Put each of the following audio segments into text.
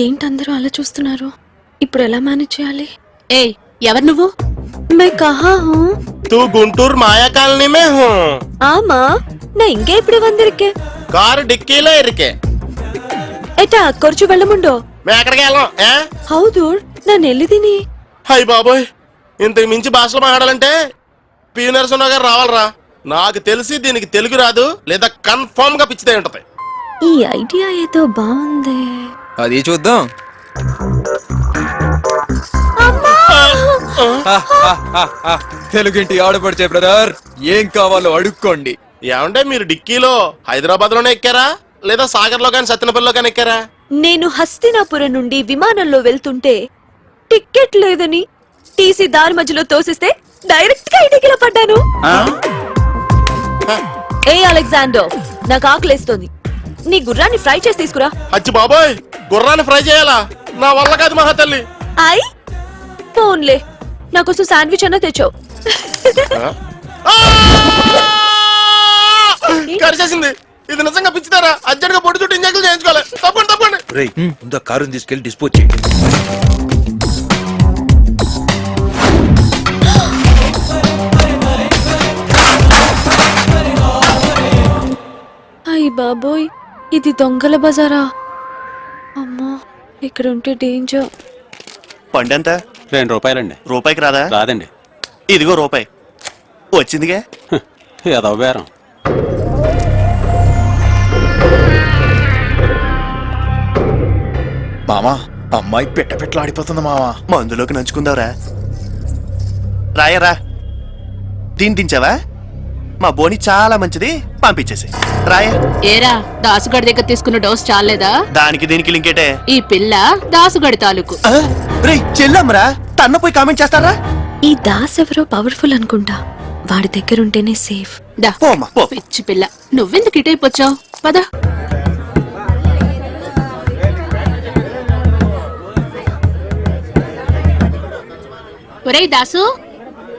ఏంటందరూ అలా చూస్తున్నారు? ఇప్పుడు ఎలా మేనేజ్ చేయాలి? ఏయ్, ఎవరు నువ్వు? मैं कहाँ हूँ? तू गुंटूर माया कॉलोनी में हूँ। ஆமா, நான் இங்க எப்படி வந்திருக்கேன்? కారు డిక్కీలో ఇరికే ఏటా కొంచెం వెళ్ళముండో. మేము ఎక్కడికి వెళ్ళాం హౌదు నేను వెళ్ళిదిని. హై బాబోయ్, ఇంతకు మించి భాషలో మాట్లాడాలంటే పి నరసింహరావు గారు రావాలరా. నాకు తెలిసి దీనికి తెలుగు రాదు, లేదా కన్ఫర్మ్ గా పిచ్చిదే ఉంటది. ఈ ఐడియా ఏదో బాగుంది. అది చూద్దాం. తెలుగింటి ఆడపడిచే బ్రదర్, ఏం కావాలో అడుక్కోండి. ఏమంటే మీరు డిక్కీలో హైదరాబాద్ లోనే ఎక్కారా, లేదా సాగర్ లో కానీ సత్యనపల్లిలో కానీ ఎక్కారా? నేను హస్తినాపురం నుండి విమానంలో వెళ్తుంటే టికెట్ లేదని టీసీ దారి మధ్యలో తోసిస్తే డైరెక్ట్ గా ఇంటికి పడ్డాను. ఏ అలెగ్జాండర్, నాకు ఆకలేస్తోంది. నీ గుర్రాన్ని ఫ్రై చేసి తీసుకురా. అచ్చి బాబోయ్, గుర్రాన్ని ఫ్రై చేయాలా? నా వల్ల కాదు మహాతల్లి. ఐ పోన్లే, నాకోసం శాండ్విచ్ అన్న తెచ్చావు. కరిచేసింది. ఇది నిజంగా పిచ్చిదారా? అర్జెంట్ గా పొడి చుట్టూ ఇంజెక్షన్ చేయించుకోవాలి. తప్పండి తప్పండి. రేయ్, ముందు కారుని తీసుకెళ్లి డిస్పోజ్ చేయండి. అయ్య బాబోయ్, ఇది దొంగల బజారా. అమ్మా, ఇక్కడ ఉంటే డేంజర్. పండెంత? ₹2. రూపాయికి రాదా? రాదండి. ఇదిగో రూపాయి వచ్చిందిగా. ఏదో బేరం. మామా, అమ్మాయి పెట్టలాడిపోతుంది మామా. మందులోకి నంచుకుందావురా. రాయరా, దీన్ని దించావా? మా బోని చాలా మంచిది, పంపించేసి రాయ. ఏరా, దాసుగడి దగ్గర తీసుకున్న డోస్ చాలేదా? దానికి దీనికి లింకేటే. ఈ పిల్ల దాసుగడి తాలూకు. రేయ్ చెల్లమ్మరా, తన్న పోయి కామెంట్ చేస్తారా? ఈ దాస్ ఎవరో పవర్ఫుల్ అనుకుంటా. వాడి దగ్గర ఉంటేనే సేఫ్. దా, పోమ్మా, పో. పిచ్చి పిల్ల, నువ్వెందుకు ఇటైపోచ్చావు? పద. ఒరేయ్ దాసు,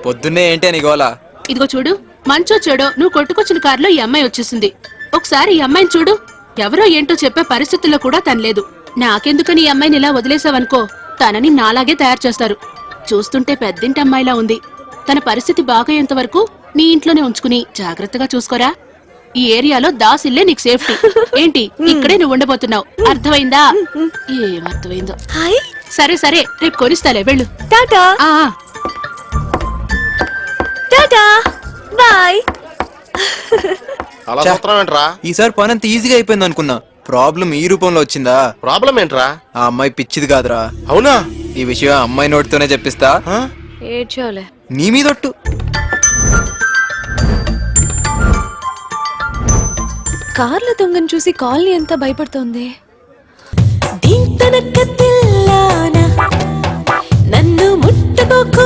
పొద్దున్నే ఏంటి అని గోలా? ఇదిగో చూడు, మంచో చెడో నువ్వు కొట్టుకొచ్చిన కారులో ఈ అమ్మాయి వచ్చేసింది. ఒకసారి ఈ అమ్మాయిని చూడు. ఎవరో ఏంటో చెప్పే పరిస్థితుల్లో కూడా తను లేదు. నాకెందుకని ఈ అమ్మాయిని ఇలా వదిలేసావనుకో, తనని నాలాగే తయారు చేస్తారు. చూస్తుంటే పెద్దింటి అమ్మాయిలా ఉంది. తన పరిస్థితి బాగయ్యేంత వరకు నీ ఇంట్లోనే ఉంచుకుని జాగ్రత్తగా చూసుకోరా. ఈ ఏరియాలో దాసిల్లే నీకు సేఫ్టీ. ఏంటి, ఇక్కడే నువ్వు ఉండబోతున్నావు, అర్థమైందా? ఏమర్థమైందో. హాయ్, సరే సరే, రేపు కొనిస్తాలే, వెళ్ళు. టాటా. ఆ టాటా, బాయ్. అలా సూత్రం ఏంట్రా? ఈసారి పని అంత ఈజీగా అయిపోయింది అనుకున్నా. ప్రాబ్లం ఈ రూపంలో వచ్చిందా? ప్రాబ్లం ఏంట్రా? ఆ అమ్మాయి పిచ్చిది కాదురా. అవునా? ఈ విషయం అమ్మాయి నోటితోనే చెప్పిస్తా. ఏడ్చోలే. నీ మీదొట్టు. కార్ల దొంగను చూసి కాలనీ అంతా భయపడుతోంది. నన్ను ముట్టుకోకు